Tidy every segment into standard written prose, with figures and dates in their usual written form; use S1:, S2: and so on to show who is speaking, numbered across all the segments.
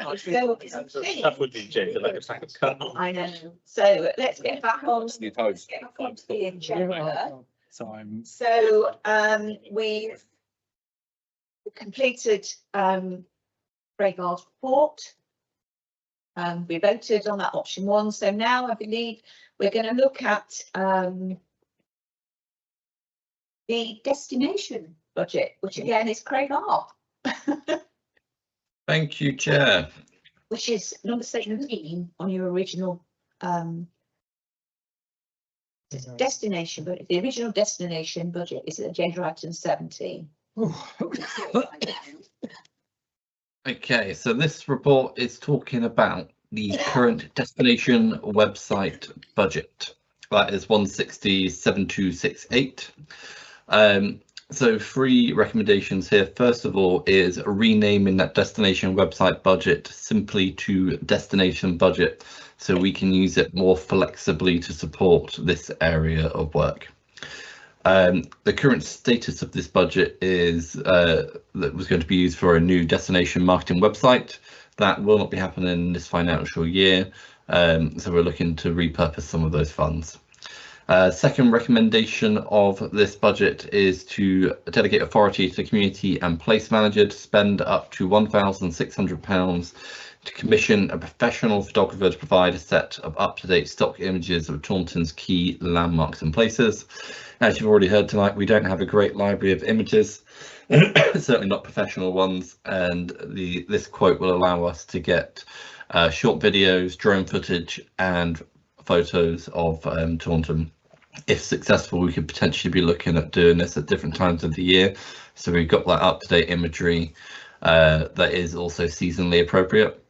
S1: That would be Jake, like a sack of cut.
S2: I know. So let's get back on to the agenda. So we've completed Craig's report. We voted on that option 1. So now I believe we're going to look at the destination budget, which again is Craig R.
S3: Thank you, Chair.
S2: Which is number 17 on your original destination, but the original destination budget is agenda item 17.
S3: Okay, so this report is talking about the current destination website budget. That is 160,7268. So 3 recommendations here. First of all is renaming that destination website budget simply to destination budget, so we can use it more flexibly to support this area of work. The current status of this budget is that was going to be used for a new destination marketing website. That will not be happening this financial year, so we're looking to repurpose some of those funds. Second recommendation of this budget is to delegate authority to the community and place manager to spend up to £1,600 to commission a professional photographer to provide a set of up-to-date stock images of Taunton's key landmarks and places. As you've already heard tonight, we don't have a great library of images, certainly not professional ones, and this quote will allow us to get short videos, drone footage and photos of Taunton. If successful, we could potentially be looking at doing this at different times of the year, so we've got that up-to-date imagery that is also seasonally appropriate.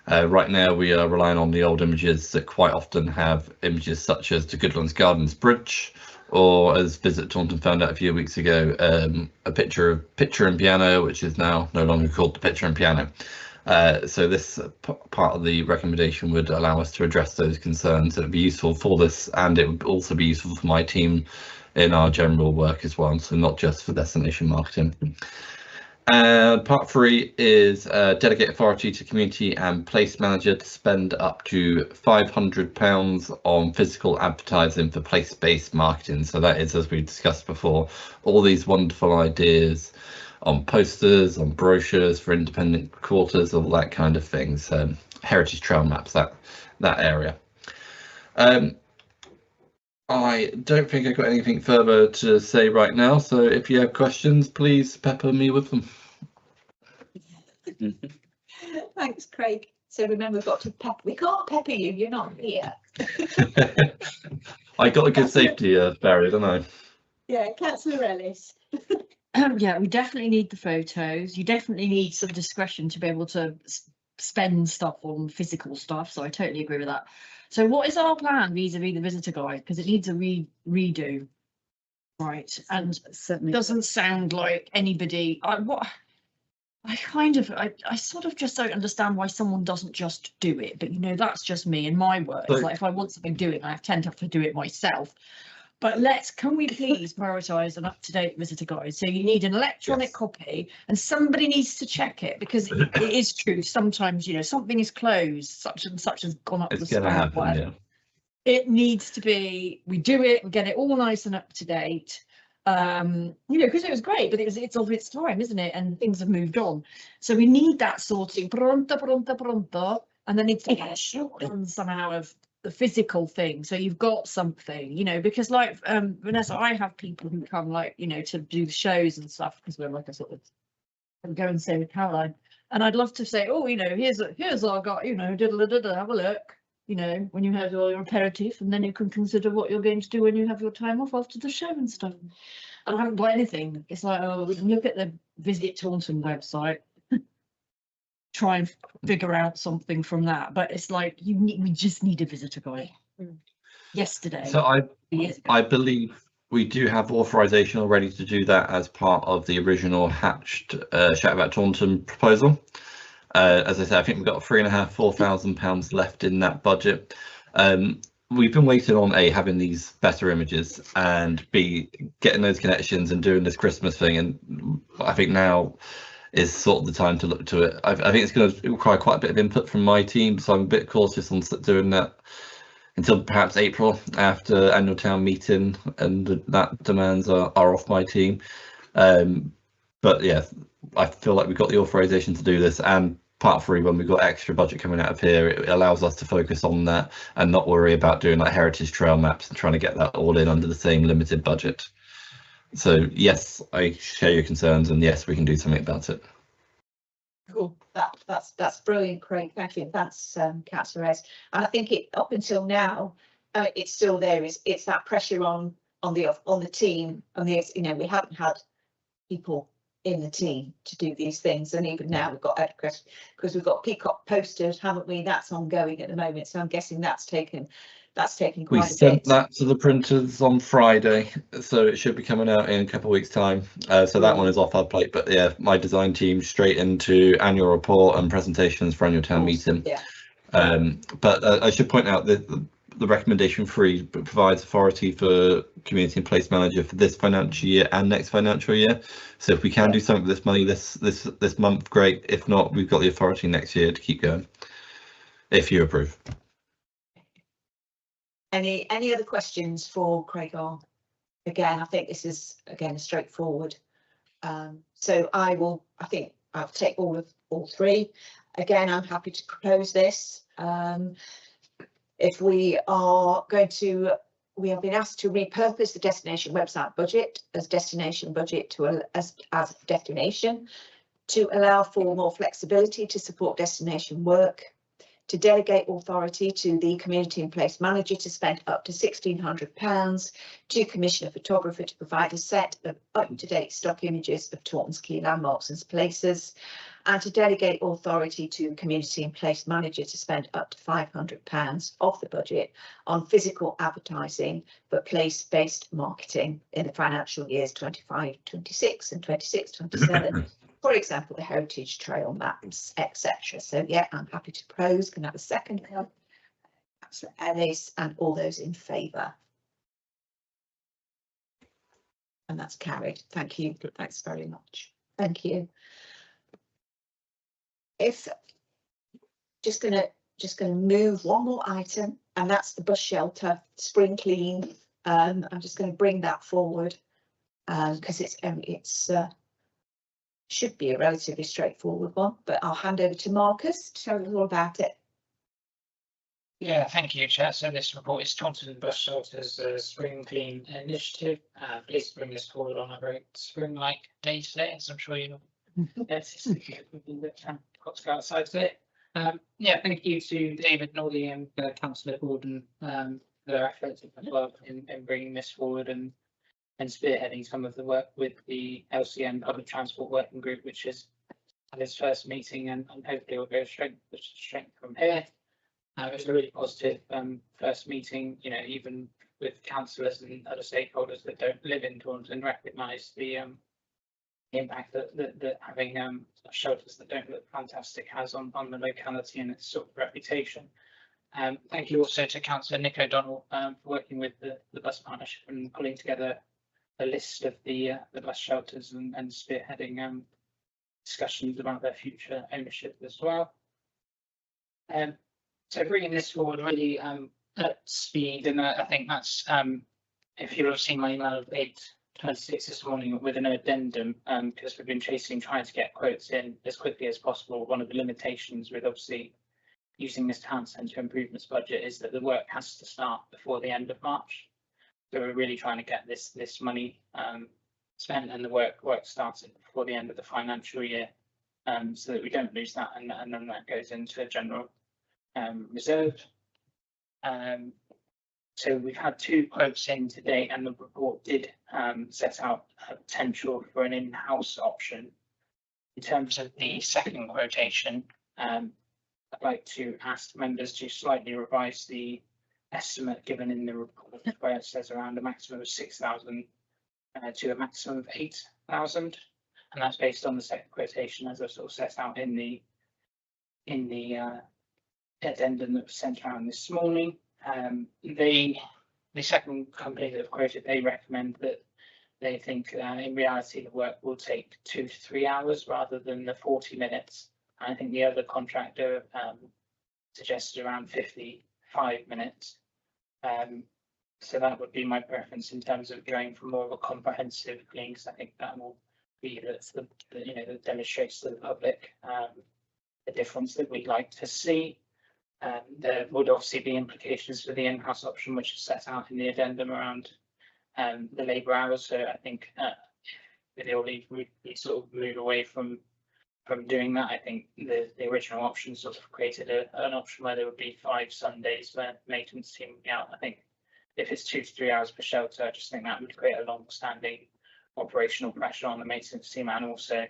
S3: Right now we are relying on the old images that quite often have images such as the Goodlands Gardens Bridge, or as Visit Taunton found out a few weeks ago, a picture and piano, which is now no longer called the picture and piano. So this part of the recommendation would allow us to address those concerns. It would be useful for this, and it would also be useful for my team in our general work as well, so not just for destination marketing. Part 3 is delegate authority to community and place manager to spend up to £500 on physical advertising for place-based marketing. So that is, as we discussed before, all these wonderful ideas on posters, on brochures for independent quarters, all that kind of things. Heritage trail maps, that area. I don't think I've got anything further to say right now, so if you have questions, please pepper me with them.
S2: Thanks, Craig. So remember, we've got to pepper. We can't pepper you, you're not here.
S3: I got a good safety barrier, don't I?
S2: Yeah, Councillor Ellis.
S4: Yeah, we definitely need the photos. You definitely need some discretion to be able to spend stuff on physical stuff, so I totally agree with that. So what is our plan vis-a-vis the visitor guide, because it needs a redo, right? And certainly doesn't sound like anybody. I sort of just don't understand why someone doesn't just do it, but you know, that's just me and my work. It's like if I want something doing, I tend to have to do it myself. But can we please prioritise an up-to-date visitor guide? So you need an electronic copy, and somebody needs to check it, because it is true. Sometimes, you know, something is closed, such and such has gone up the spam. Yeah. It needs to be. We do it. We get it all nice and up to date. You know, because it was great, but it's of its time, isn't it? And things have moved on. So we need that sorting. Pronto, and then it's done somehow of the physical thing, so you've got something, you know, because like Vanessa, I have people who come, like, you know, to do the shows and stuff, because we're like a sort of go and stay with Caroline, and I'd love to say, oh, you know, here's our guy, you know, have a look, you know, when you have all your aperitif, and then you can consider what you're going to do when you have your time off after the show and stuff. And I haven't got anything. It's like, oh, we can look at the Visit Taunton website, try and figure out something from that, but it's like we just need a visitor guide. Yesterday. So
S3: I believe we do have authorization already to do that as part of the original hatched Shout About Taunton proposal. As I said, I think we've got £3,500–4,000 left in that budget. We've been waiting on having these better images, and B, getting those connections and doing this Christmas thing, and I think now is sort of the time to look to it. I think it's going to require quite a bit of input from my team, so I'm a bit cautious on doing that until perhaps April after annual town meeting, and that demands are off my team. But yeah, I feel like we've got the authorization to do this, and part 3, when we've got extra budget coming out of here, it allows us to focus on that and not worry about doing like heritage trail maps and trying to get that all in under the same limited budget. So yes, I share your concerns, and yes, we can do something about it.
S2: Cool. That's brilliant, Craig. Thank you. That's Councillor Reyes. And I think it up until now, it's still there. It's that pressure on the team, and we haven't had people in the team to do these things, and even now we've got because we've got peacock posters, haven't we? That's ongoing at the moment, so I'm guessing that's taken quite
S3: We
S2: a
S3: sent
S2: bit.
S3: that to the printers on Friday, so it should be coming out in a couple of weeks' time. So that one is off our plate. But yeah, my design team straight into annual report and presentations for annual town meeting.
S2: Yeah.
S3: But I should point out that the recommendation 3 provides authority for community and place manager for this financial year and next financial year. So if we can do something with this money this month, great. If not, we've got the authority next year to keep going, if you approve.
S2: Any other questions for Craig? Again, I think this is straightforward. So I'll take all 3. Again, I'm happy to propose this. If we have been asked to repurpose the destination website budget as destination budget as destination to allow for more flexibility to support destination work, to delegate authority to the community and place manager to spend up to £1,600, to commission a photographer to provide a set of up-to-date stock images of Taunton's key landmarks and places, and to delegate authority to community and place manager to spend up to £500 of the budget on physical advertising for place-based marketing in the financial years 25-26 and 26-27. For example, the heritage trail maps, etc. So yeah, I'm happy to propose. Can I have a second? Councillor Ellis, and all those in favour. And that's carried. Thank you. Thanks very much. Thank you. If just gonna move one more item, and that's the bus shelter spring clean. I'm just going to bring that forward because it's should be a relatively straightforward one, but I'll hand over to Marcus to tell us all about it.
S5: Yeah, thank you, Chair. So this report is Taunton Bus Shelters Spring Clean Initiative. Please bring this forward on a very spring-like day today, as I'm sure you know. It's got to go outside today. Yeah, thank you to David Norley and Councillor Gordon for their efforts as well in bringing this forward and spearheading some of the work with the LCN Public Transport Working Group, which is at its first meeting, and hopefully will go strength from here. It was a really positive first meeting, even with councillors and other stakeholders that don't live in Taunton recognise the impact that having shelters that don't look fantastic has on the locality and its sort of reputation. Thank you also to Councillor Nick O'Donnell for working with the bus partnership and pulling together a list of the bus shelters and spearheading discussions about their future ownership as well. So bringing this forward really at speed, and I think that's if you'll have seen my email of 8:26 this morning with an addendum, because we've been trying to get quotes in as quickly as possible. One of the limitations with obviously using this town centre improvements budget is that the work has to start before the end of March. So we're really trying to get this money spent and the work started before the end of the financial year, so that we don't lose that, and then that goes into a general reserve. So we've had 2 quotes in today, and the report did set out a potential for an in-house option. In terms of the second quotation, I'd like to ask members to slightly revise the estimate given in the report, where it says around a maximum of 6,000 to a maximum of 8,000, and that's based on the second quotation as I sort of set out in the addendum that was sent around this morning. The second company that have quoted, they recommend that they think in reality the work will take 2 to 3 hours rather than the 40 minutes. I think the other contractor suggested around 55 minutes. So that would be my preference in terms of going for more of a comprehensive clean, because I think that will be that demonstrates to the public the difference that we'd like to see. There would obviously be implications for the in-house option, which is set out in the addendum around the labour hours. So I think with the leave, we sort of move away from doing that. I think the original option sort of created an option where there would be 5 Sundays where maintenance team would be out. I think if it's 2 to 3 hours per shelter, I just think that would create a long-standing operational pressure on the maintenance team and also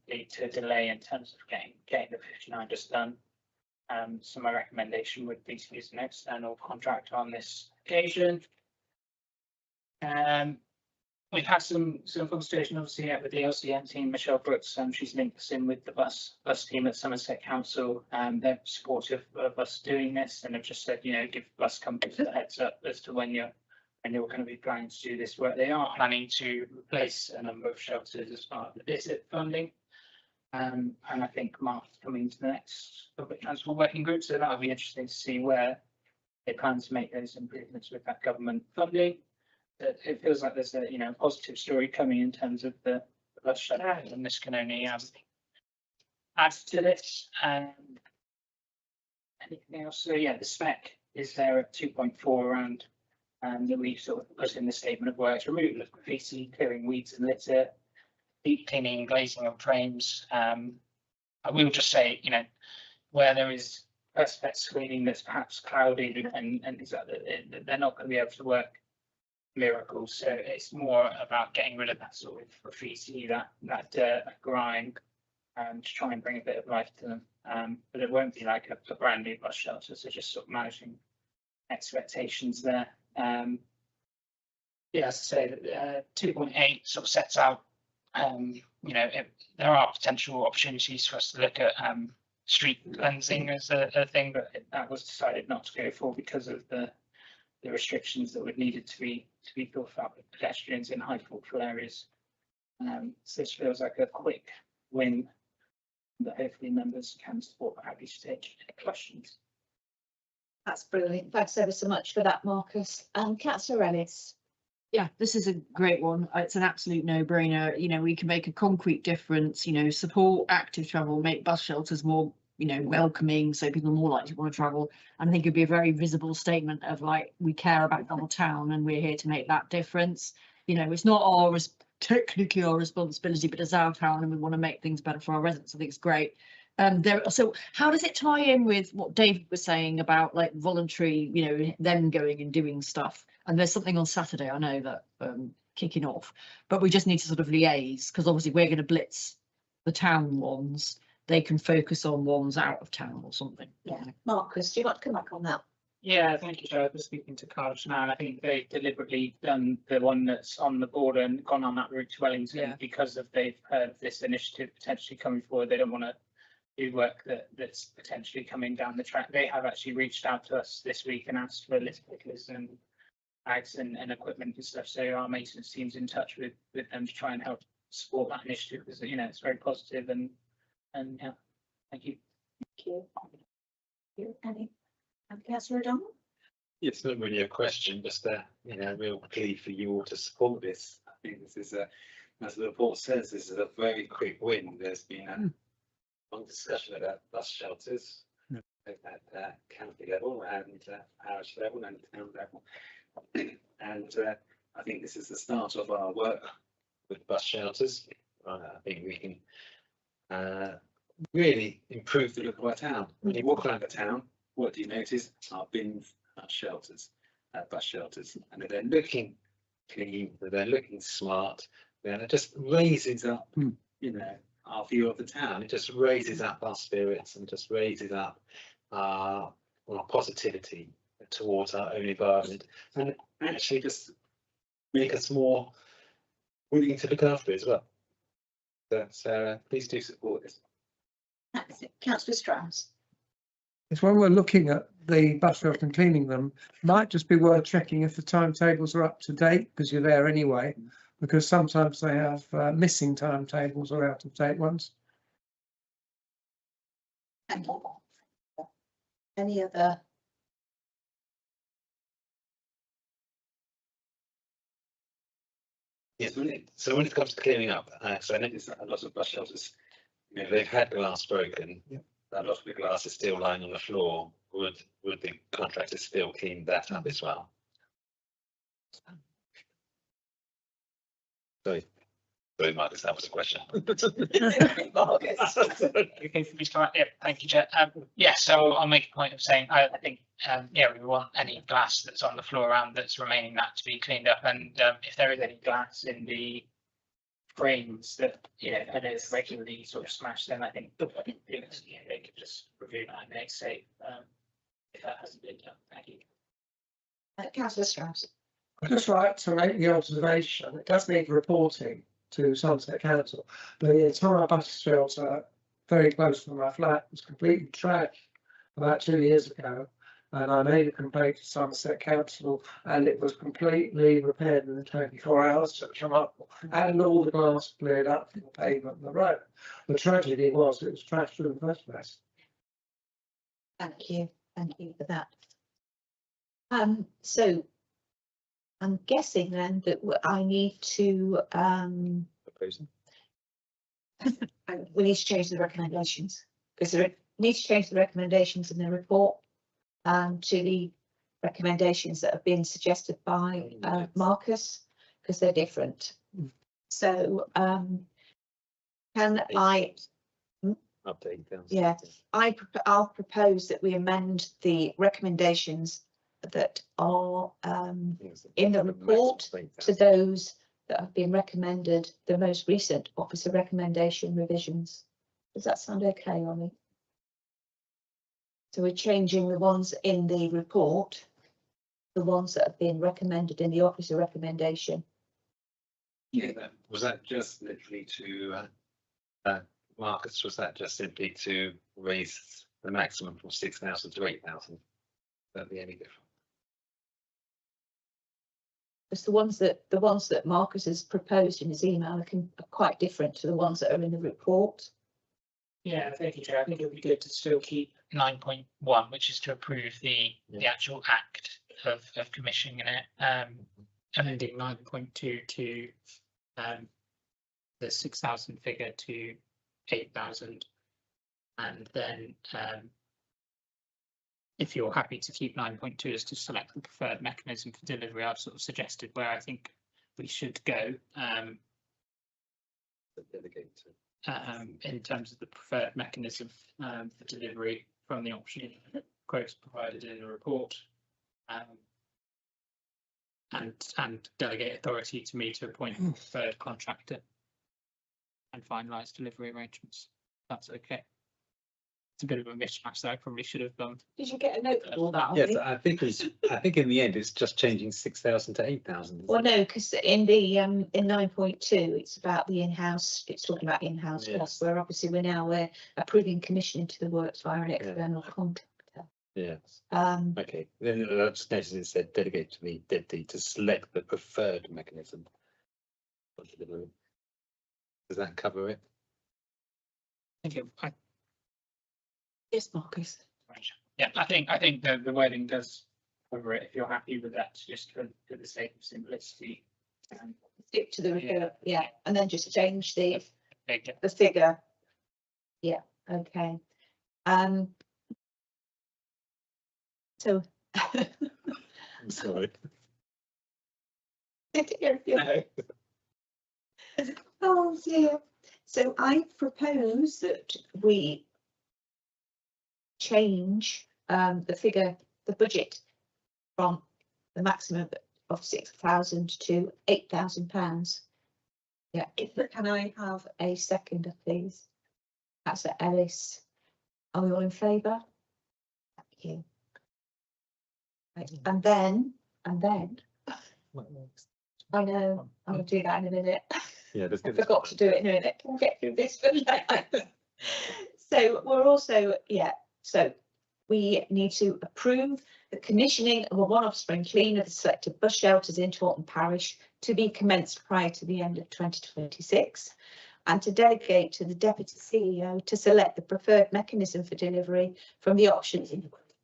S5: lead to a delay in terms of getting the 59 just done. So my recommendation would be to use an external contractor on this occasion. We've had some conversation obviously with the LCM team, Michelle Brooks, she's linked us in with the bus team at Somerset Council. They're supportive of us doing this and have just said, give bus companies a heads up as to when you're going to be planning to do this work. They are planning to replace a number of shelters as part of the visit funding. And I think Mark's coming to the next public transport working group, so that'll be interesting to see where they plan to make those improvements with that government funding. But it feels like there's a positive story coming in terms of the bus shelter, and this can only add to this. Anything else? So yeah, the spec is there at 2.4 around that we sort of put in the statement of works: removal of graffiti, clearing weeds and litter, deep cleaning and glazing of frames. I will just say, where there is perspex screening that's perhaps cloudy and things like that, they're not going to be able to work miracles. So it's more about getting rid of that sort of graffiti, that dirt, that grime, to try and bring a bit of life to them. But it won't be like a brand new bus shelter. So just sort of managing expectations there. Yeah, as I say, 2.8 sort of sets out. There are potential opportunities for us to look at street cleansing as a thing, but that was decided not to go for because of the restrictions that would needed to be thought about with pedestrians in high footfall areas. So this feels like a quick win that hopefully members can support. Happy to take questions.
S2: That's brilliant. Thanks ever so much for that, Marcus. Councillor Ellis.
S4: Yeah, this is a great one. It's an absolute no-brainer. We can make a concrete difference, support active travel, make bus shelters more, welcoming, so people are more likely to want to travel. And I think it'd be a very visible statement of like, we care about our town and we're here to make that difference. It's not technically our responsibility, but it's our town and we want to make things better for our residents. I think it's great. So how does it tie in with what David was saying about like voluntary, them going and doing stuff? And there's something on Saturday, I know that kicking off, but we just need to sort of liaise because obviously we're going to blitz the town ones. They can focus on ones out of town or something.
S2: Yeah, Marcus, do you want to come back on that?
S5: Yeah, thank you, Joe. I was speaking to Cardiff now, and I think they've deliberately done the one that's on the border and gone on that route to Wellington because they've heard this initiative potentially coming forward. They don't want to do work that's potentially coming down the track. They have actually reached out to us this week and asked for litter pickers and bags and equipment and stuff. So our maintenance team's in touch with them to try and help support that initiative because it's very positive and yeah, thank you.
S2: Thank you. Any Councillor O'Donnell?
S1: It's not really a question, just a real plea for you all to support this. I think this is as the report says, this is a very quick win. There's been a long discussion about bus shelters at county level and parish level and town level. And I think this is the start of our work with bus shelters. I think we can really improve the look of our town. When you walk around the town, what do you notice? Our bins, our shelters, bus shelters, and they're looking clean, they're looking smart. Then it just raises up, our view of the town. It just raises up our spirits and just raises up our positivity towards our own environment, and actually just make us more willing to look after it as well. So please do support this.
S2: Councillor Strauss.
S6: is when we're looking at the bus routes and cleaning them, might just be worth checking if the timetables are up to date, because you're there anyway, because sometimes they have missing timetables or out of date ones.
S2: Any other?
S1: Yes, so when it comes to clearing up, so I noticed that a lot of bus shelters, you know, they've had glass broken.
S6: Yeah.
S1: A lot of the glass is still lying on the floor. Would the contractor still clean that up as well? Sorry, Marcus, that was a question.
S5: Okay, for me to come yeah, thank you, Chair. Yeah, so I'll make a point of saying, I think, yeah, we want any glass that's on the floor around that's remaining that to be cleaned up, and if there is any glass in the frames that, you know, and is regularly sort of smashed, then I think they could just review that and make say, if that hasn't been done. Thank you.
S2: Councillor Strauss.
S6: I'd just like to make the observation, it does need reporting to Somerset Council, but the entire bus shelter very close to my flat was completely trashed about 2 years ago. And I made a complaint to Somerset Council and it was completely repaired in 24 hours to come up and all the glass cleared up from the pavement and the road. The tragedy was it was trashed in the first place.
S2: Thank you for that. So I'm guessing then that I need to, we need to change the recommendations, because we need to change the recommendations in the report to the recommendations that have been suggested by Marcus, because they're different. So can I
S1: Update them.
S2: Yeah, I'll propose that we amend the recommendations that are in the report to those that have been recommended, the most recent officer recommendation revisions. Does that sound okay, Ollie? So we're changing the ones in the report, the ones that have been recommended in the officer recommendation.
S1: Yeah, was that just literally to Marcus, was that just simply to raise the maximum from 6,000 to 8,000? Is that the only difference?
S2: Because the ones that Marcus has proposed in his email are quite different to the ones that are in the report.
S5: Yeah, thank you, Chair. I think it would be good to still keep 9.1, which is to approve the actual act of commissioning it. Amending 9.2 to the 6,000 figure to 8,000, and then if you're happy to keep 9.2 as to select the preferred mechanism for delivery, I've sort of suggested where I think we should go in terms of the preferred mechanism for delivery from the option quotes provided in the report, and delegate authority to me to appoint a preferred contractor and finalise delivery arrangements. That's okay. It's a bit of a mismatch that I probably should have done.
S2: Did you get a note of all that?
S1: Yes,
S2: Ollie?
S1: I think in the end it's just changing 6,000 to 8,000.
S2: Well, no, because in the in 9.2, it's about the in-house. It's talking about in-house costs. Where obviously we're approving commissioning to the works via an external contractor.
S1: Yes.
S2: Um,
S1: Okay. Then I just noticed it said delegate to me deputy to select the preferred mechanism for delivery. Does that cover it?
S2: yes, Marcus.
S5: Yeah, I think the wording does cover it. If you're happy with that, just for the sake of simplicity.
S2: Stick to the report, yeah, and then just change the
S5: figure.
S2: figure. Yeah, okay. So.
S1: I'm sorry.
S2: Oh dear. So I propose that we change the figure, the budget from the maximum of 6,000 to £8,000. Yeah, can I have a seconder, please? That's at Ellis. Are we all in favour? Thank you. Right. And then I know I'm going to do that in a minute.
S1: Yeah,
S2: I forgot to do it in a minute. Can we get through this for now? So we're also, so we need to approve the commissioning of a one-off spring clean of the selected bus shelters in Taunton Parish to be commenced prior to the end of 2026, and to delegate to the Deputy CEO to select the preferred mechanism for delivery from the options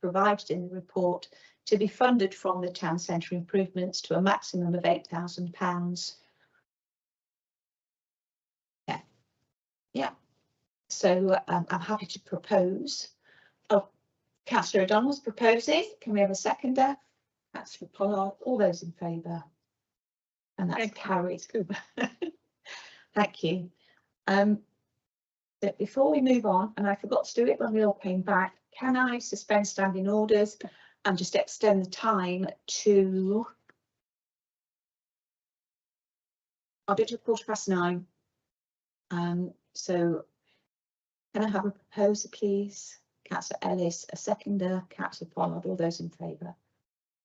S2: provided in the report, to be funded from the town centre improvements to a maximum of £8,000. Yeah. So I'm happy to propose. Oh, Councillor O'Donnell's proposes. Can we have a seconder? Councillor Pollard. All those in favour? And that's carried. Thank you. But before we move on, and I forgot to do it when we all came back, can I suspend standing orders and just extend the time to, I'll do it to 9:15. So can I have a proposer, please? Councillor Ellis, a seconder. Councillor Pollard, all those in favour?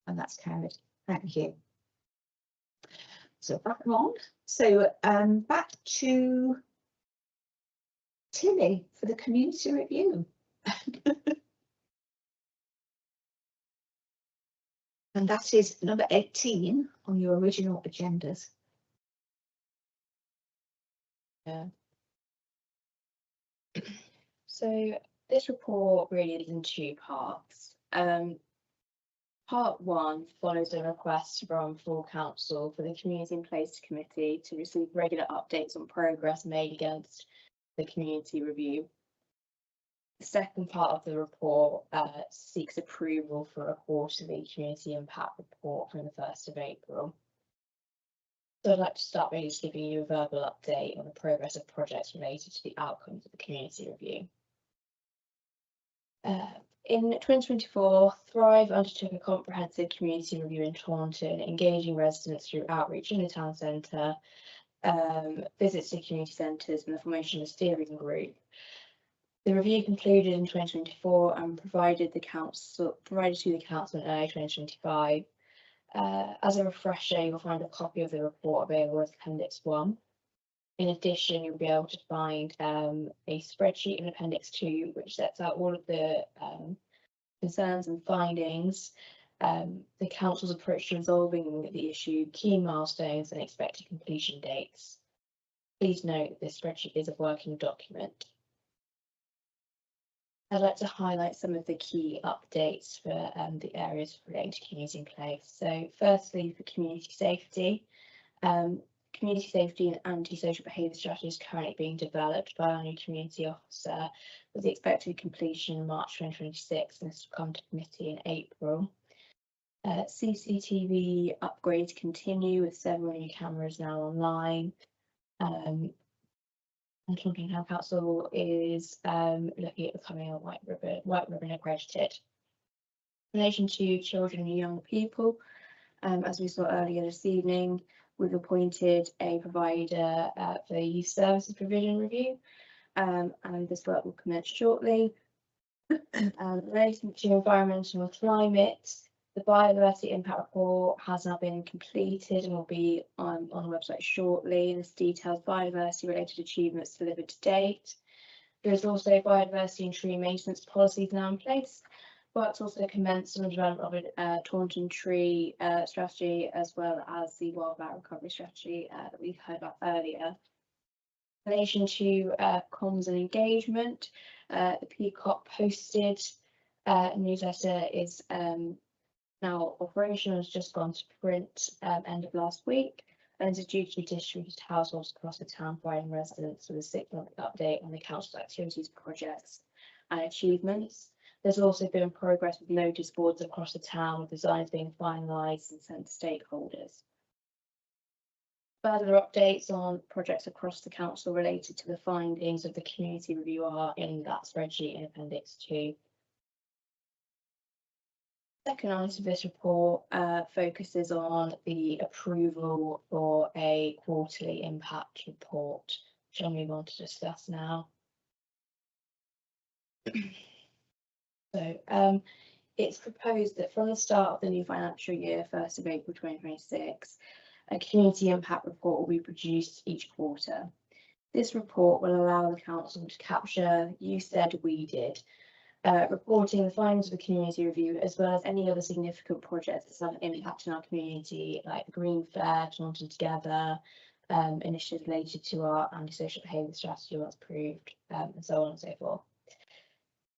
S2: And that's carried. Thank you. So back on. So back to Tilly for the community review. And that is number 18 on your original agendas.
S7: Yeah. So this report really is in two parts. Part one follows a request from full council for the Community in Place Committee to receive regular updates on progress made against the community review. The second part of the report seeks approval for a quarterly community impact report from the 1st of April. So I'd like to start by just giving you a verbal update on the progress of projects related to the outcomes of the community review. In 2024, Thrive undertook a comprehensive community review in Taunton, engaging residents through outreach in the town centre, visits to community centres and the formation of a steering group. The review concluded in 2024 and provided to the council in early 2025. As a refresher, you'll find a copy of the report available as Appendix 1. In addition, you'll be able to find a spreadsheet in Appendix 2, which sets out all of the concerns and findings, the council's approach to resolving the issue, key milestones and expected completion dates. Please note that this spreadsheet is a working document. I'd like to highlight some of the key updates for the areas relating to community in place. So firstly, for community safety, community safety and anti-social behaviour strategy is currently being developed by our new community officer with the expected completion in March 2026, and this will come to committee in April. CCTV upgrades continue with several new cameras now online. And Taunton Town Council is looking at becoming a white ribbon accredited. In relation to children and young people, as we saw earlier this evening, we've appointed a provider for the youth services provision review, and this work will commence shortly. Relating to environmental and climate, the biodiversity impact report has now been completed and will be on the website shortly. And this details biodiversity related achievements delivered to date. There is also biodiversity and tree maintenance policies now in place. Work's also commenced on the development of a Taunton tree strategy, as well as the wildfire recovery strategy that we heard about earlier. In relation to comms and engagement, the Peacock posted newsletter is now operational, has just gone to print end of last week, and is due to be distributed to households across the town, providing residents with a 6-month update on the council's activities, projects and achievements. There's also been progress with notice boards across the town, with designs being finalised and sent to stakeholders. Further updates on projects across the council related to the findings of the community review are in that spreadsheet in Appendix 2. Second item of this report focuses on the approval for a quarterly impact report, which I'll move on to discuss now. So it's proposed that from the start of the new financial year, 1st of April 2026, a community impact report will be produced each quarter. This report will allow the council to capture "you said, we did" reporting the findings of the community review, as well as any other significant projects that have an impact in our community, like the Green Fair, Taunton Together, initiatives related to our antisocial behaviour strategy once approved, and so on and so forth.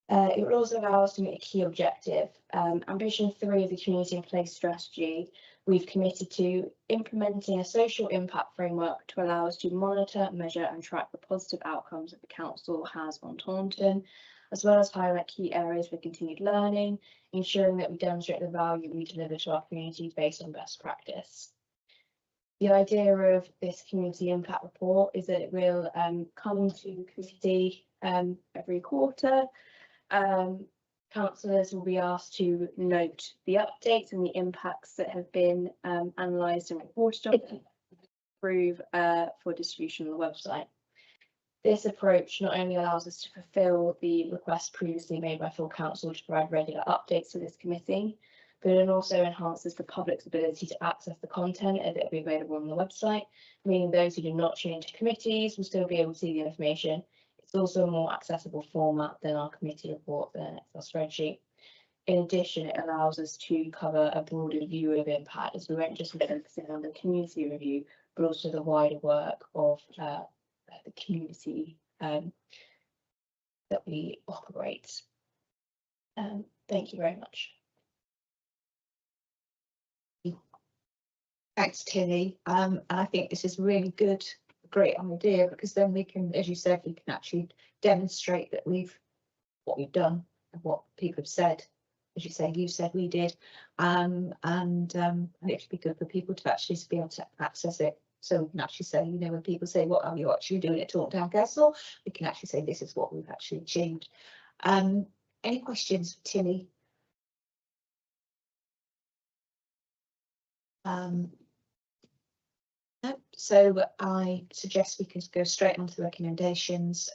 S7: It will also allow us to meet a key objective. Ambition 3 of the Community in Place strategy, we've committed to implementing a social impact framework to allow us to monitor, measure and track the positive outcomes that the council has on Taunton, as well as highlight key areas for continued learning, ensuring that we demonstrate the value we deliver to our communities based on best practice. The idea of this community impact report is that it will come to the committee every quarter. Councillors will be asked to note the updates and the impacts that have been analysed and reported on, approve for distribution on the website. This approach not only allows us to fulfil the request previously made by full council to provide regular updates to this committee, but it also enhances the public's ability to access the content that will be available on the website, meaning those who do not tune into committees will still be able to see the information. It's also a more accessible format than our committee report, the Excel spreadsheet. In addition, it allows us to cover a broader view of impact, as we won't just be focusing on the community review, but also the wider work of the community that we operate. Thank you very much.
S2: Thanks, Tilly. And I think this is really good, great idea, because then we can, as you said, we can actually demonstrate that what we've done and what people have said. As you say, you said we did, and it should be good for people to actually be able to access it. So we can actually say, you know, when people say, what are you actually doing at Taunton Castle? We can actually say, this is what we've actually achieved. Any questions for Tilly? No. So I suggest we can go straight on to the recommendations.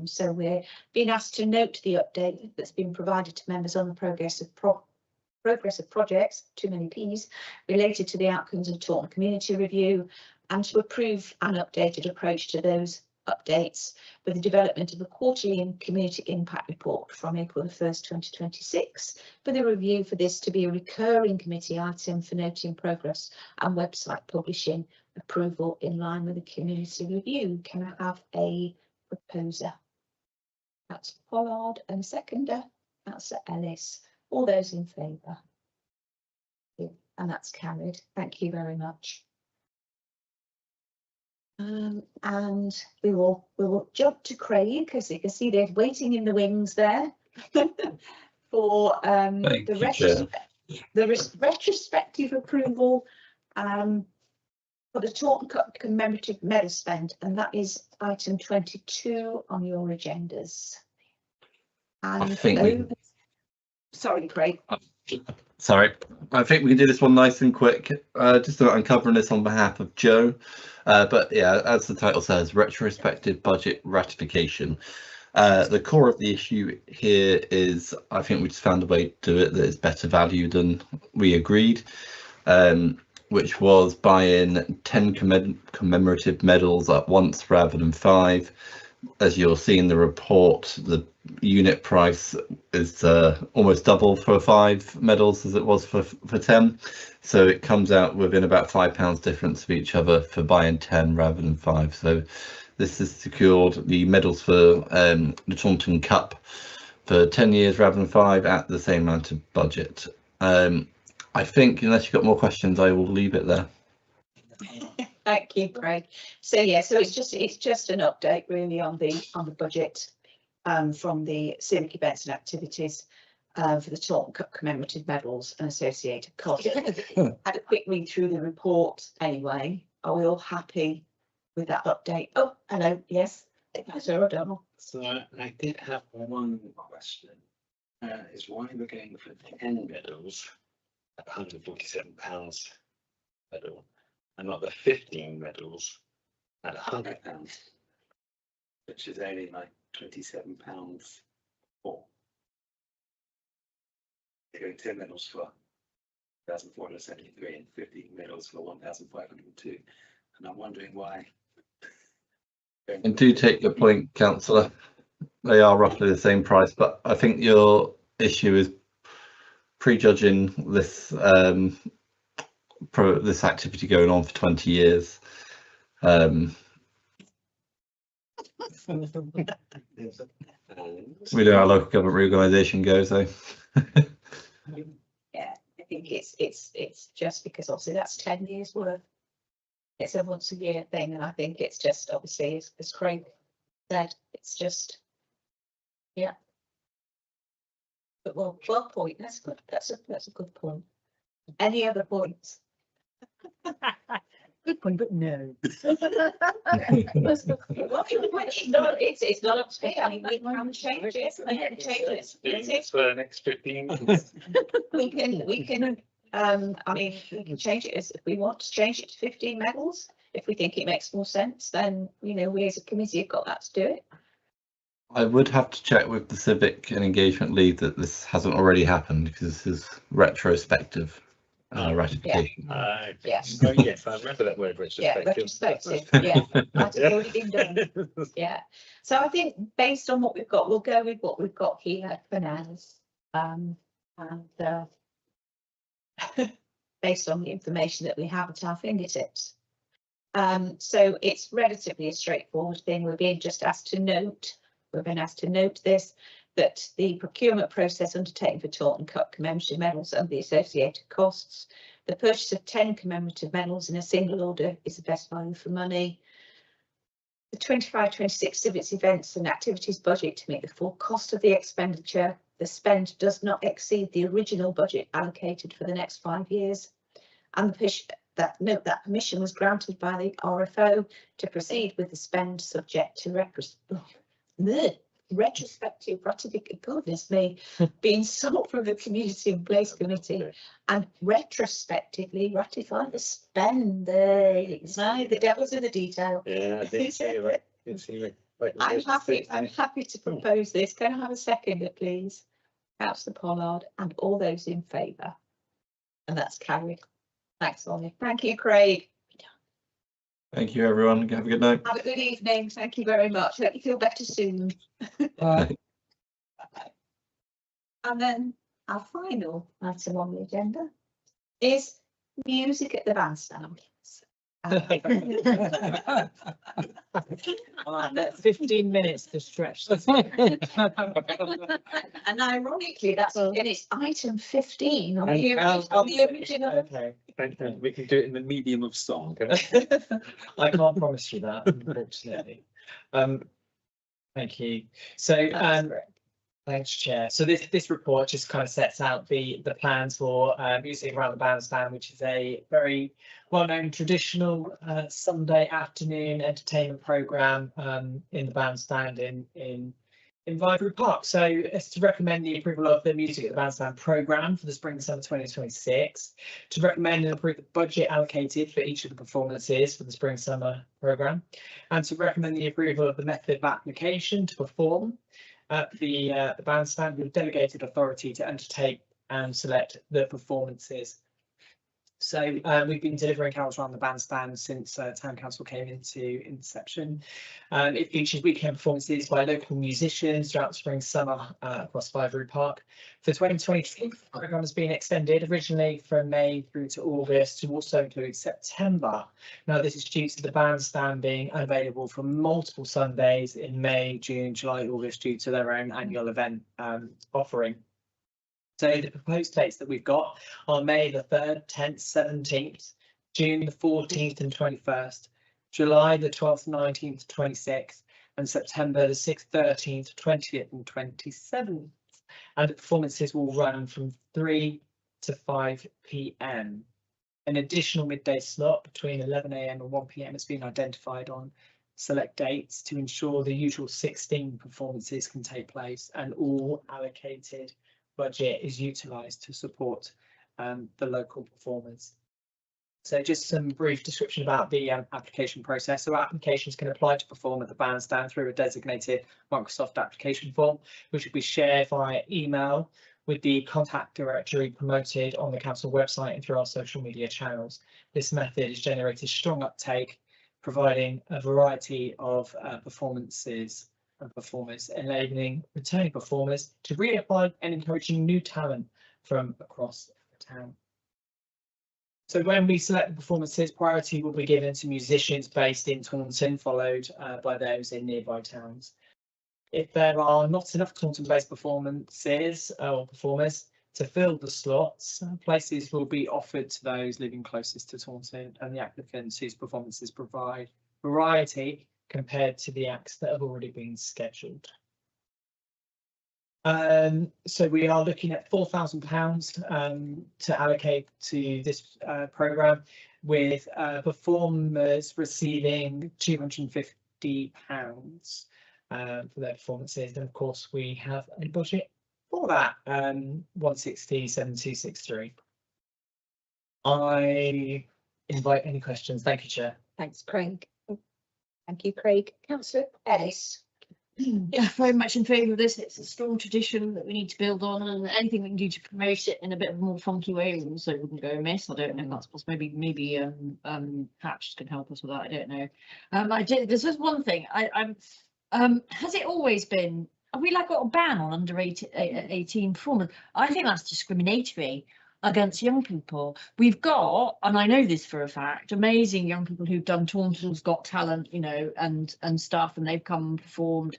S2: So we're being asked to note the update that's been provided to members on the progress of projects, too many P's, related to the outcomes of Taunton Community Review, and to approve an updated approach to those updates with the development of a quarterly and community impact report from April 1st, 2026, with a review for this to be a recurring committee item for noting progress and website publishing approval in line with the community review. Can I have a proposer? That's Pollard, and seconder, that's Ellis. All those in favour? And that's carried. Thank you very much. And we will jump to Craig, because you can see they're waiting in the wings there for the retrospective approval for the Taunton Cup commemorative medal spend, and that is item 22 on your agendas. And
S3: I think
S2: sorry, Craig.
S3: Sorry, I think we can do this one nice and quick. Just about uncovering this on behalf of Joe. But yeah, as the title says, retrospective budget ratification. The core of the issue here is, I think we just found a way to do it that is better value than we agreed, which was buying 10 commemorative medals at once rather than 5. As you'll see in the report, the unit price is almost double for 5 medals as it was for 10. So it comes out within about £5 difference of each other for buying 10 rather than 5. So this has secured the medals for the Taunton Cup for 10 years rather than 5 at the same amount of budget. I think, unless you've got more questions, I will leave it there.
S2: Thank you, Craig. So yeah, so it's just an update really on the budget from the civic events and activities for the Taunton Cup commemorative medals and associated costs. Had a quick read through the report anyway. Are we all happy with that update? Oh, hello, yes, Professor O'Donnell.
S1: So I did have one question. Is why we're going for 10 medals at £147 medal, and not the 15 medals at £100, which is only like £27 more. They're going 10 medals for 1,473 and 15 medals for 1,502, and I'm wondering why.
S3: And do take your point, Councillor. they are roughly the same price, but I think your issue is prejudging this this activity going on for 20 years. We know how local government reorganisation goes, though.
S2: Yeah, I think it's just because obviously that's 10 years worth. It's a once a year thing, and I think it's just obviously as Craig said, it's just, yeah. But well point. That's good. That's a good point. Any other points?
S4: Good point, but no.
S2: It's not up to me. I mean, we can change it. We can change it.
S1: It's for the next 15 minutes.
S2: We can, I mean, we can change it if we want to change it to 15 medals. If we think it makes more sense, then, you know, we as a committee have got that to do it.
S3: I would have to check with the Civic and Engagement Lead that this hasn't already happened, because this is retrospective ratification.
S2: Yes.
S1: Oh, yes, I remember that word,
S2: Yeah,
S1: retrospective.
S2: retrospective. Yeah, that's already been done. Yeah. So I think based on what we've got, we'll go with what we've got here for now. Based on the information that we have at our fingertips. So it's relatively a straightforward thing. We're being just asked to note, we've been asked to note this, that the procurement process undertaken for Taunton Cup commemorative medals and the associated costs, the purchase of 10 commemorative medals in a single order is the best value for money. The 25-26 civics events and activities budget to meet the full cost of the expenditure. The spend does not exceed the original budget allocated for the next 5 years. And note that permission was granted by the RFO to proceed with the spend subject to retrospective ratification, goodness me, being sought from the Community and Place Committee and retrospectively ratify the spend. The devil's in the detail.
S1: Yeah, I did see it.
S2: I'm happy to propose this. Can I have a second, please? Councillor Pollard and all those in favour. And that's carried. Thanks, Ollie. Thank you, Craig.
S3: Thank you, everyone. Have a good night.
S2: Have a good evening. Thank you very much. Hope you feel better soon.
S6: Bye.
S2: And then our final item on the agenda is music at the bandstand.
S4: That's 15 minutes to stretch.
S2: And ironically, that's and it's item 15 on the original.
S8: Okay,
S1: We can do it in the medium of song.
S8: I can't promise you that, unfortunately. Thank you. So, thanks, Chair. So this report just kind of sets out the plans for music around the bandstand, which is a very well-known traditional Sunday afternoon entertainment programme in the bandstand in Vivery Park. So it's to recommend the approval of the Music at the Bandstand programme for the spring-summer 2026, to recommend and approve the budget allocated for each of the performances for the spring-summer programme, and to recommend the approval of the method of application to perform at the bandstand with delegated authority to undertake and select the performances. So we've been delivering carols around the bandstand since Town Council came into inception. It features weekend performances by local musicians throughout spring, summer across Vivery Park. For 2026, the programme has been extended originally from May through to August to also include September. Now this is due to the bandstand being unavailable for multiple Sundays in May, June, July, August due to their own annual event offering. So the proposed dates that we've got are May the 3rd, 10th, 17th, June the 14th and 21st, July the 12th, 19th, 26th, and September the 6th, 13th, 20th and 27th. And the performances will run from 3 to 5 p.m. An additional midday slot between 11 a.m. and 1 p.m. has been identified on select dates to ensure the usual 16 performances can take place and all allocated budget is utilised to support the local performers. So just some brief description about the application process. So applications can apply to perform at the bandstand through a designated Microsoft application form, which will be shared via email with the contact directory promoted on the council website and through our social media channels. This method has generated strong uptake, providing a variety of performances and performers, enabling returning performers to reapply and encouraging new talent from across the town. So when we select the performances, priority will be given to musicians based in Taunton, followed by those in nearby towns. If there are not enough Taunton-based performances or performers to fill the slots, places will be offered to those living closest to Taunton and the applicants whose performances provide variety compared to the acts that have already been scheduled. So we are looking at £4,000 to allocate to this programme, with performers receiving £250 for their performances. And of course, we have a budget for that, 160,7263. I invite any questions. Thank you, Chair.
S2: Thanks, Craig. Thank you, Craig. Councillor Ellis.
S4: Yeah, very much in favour of this. It's a strong tradition that we need to build on, and anything we can do to promote it in a bit of a more funky way so it wouldn't go amiss. I don't know if that's possible. Maybe Hatch can help us with that. I don't know. There's just one thing. Has it always been? Have we got a ban on under 18 performers? I think that's discriminatory against young people. We've got, and I know this for a fact, amazing young people who've done Taunton's Got Talent, you know, and stuff, and they've come and performed.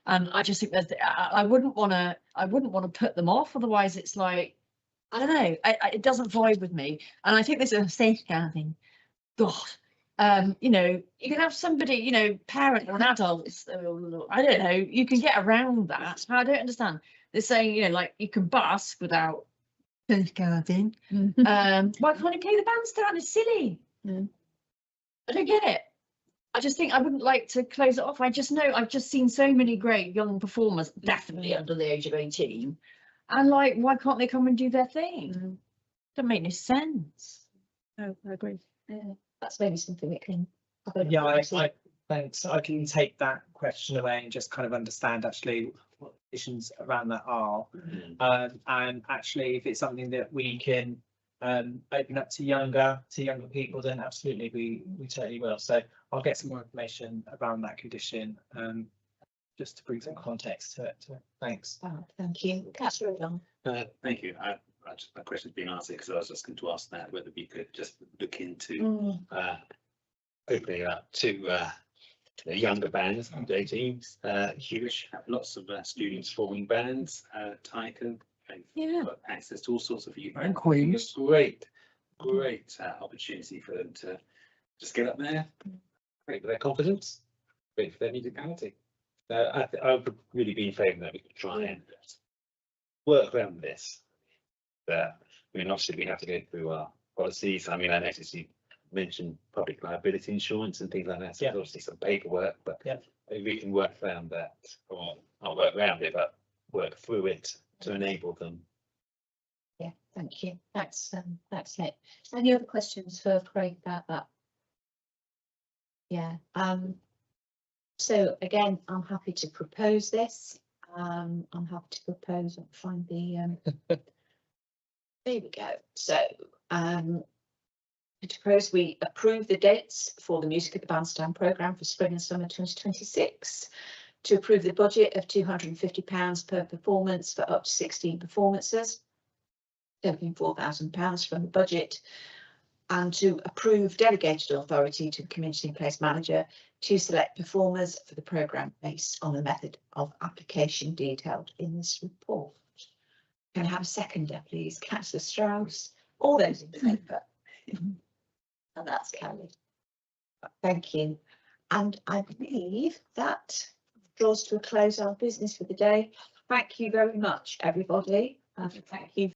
S4: And I just think that I wouldn't want to put them off. Otherwise, it's like, I don't know, it doesn't vibe with me. And I think there's a safeguarding. God, you know, you can have somebody, you know, parent or an adult. I don't know. You can get around that. I don't understand. They're saying, you know, like you can busk without safeguarding. Why can't you play the bandstand? It's silly. I don't get it. I just think I wouldn't like to close it off. I just know I've just seen so many great young performers, definitely under the age of 18, and like, why can't they come and do their thing? Doesn't make no sense.
S2: No, I agree. Yeah, that's maybe something we can.
S8: Yeah, thanks. I can take that question away and just kind of understand actually what the issues around that are. And actually, if it's something that we can open up to younger people, then absolutely we totally will. So I'll get some more information around that condition, just to bring some context to it. Thanks.
S2: Oh, thank you. Councillor O'Donnell.
S1: Thank you. My question's been answered because I was just going to ask that whether we could just look into opening it up to younger bands under 18s. Huge, have lots of students forming bands. Taunton, got access to all sorts of youth
S6: And Queens.
S1: Great opportunity for them to just get up there, great for their confidence, great for their musicality. I would really be in favour that we could try and work around this. I mean, obviously we have to go through our policies. I mean, I noticed you mentioned public liability insurance and things like that. So there's obviously some paperwork, but maybe we can work around that, or not work around it, but work through it to enable them.
S2: Yeah, thank you. That's it. Any other questions for Craig about that? Yeah. So again, I'm happy to propose this. I'm happy to propose and find the there we go. So to propose we approve the dates for the Music at the Bandstand programme for spring and summer 2026, to approve the budget of £250 per performance for up to 16 performances, taking £4,000 from the budget, and to approve delegated authority to the community and place manager to select performers for the programme based on the method of application detailed in this report. Can I have a seconder, please? Councillor Strauss. All those in favour? And that's carried. Thank you. And I believe that draws to a close our business for the day. Thank you very much, everybody. Thank you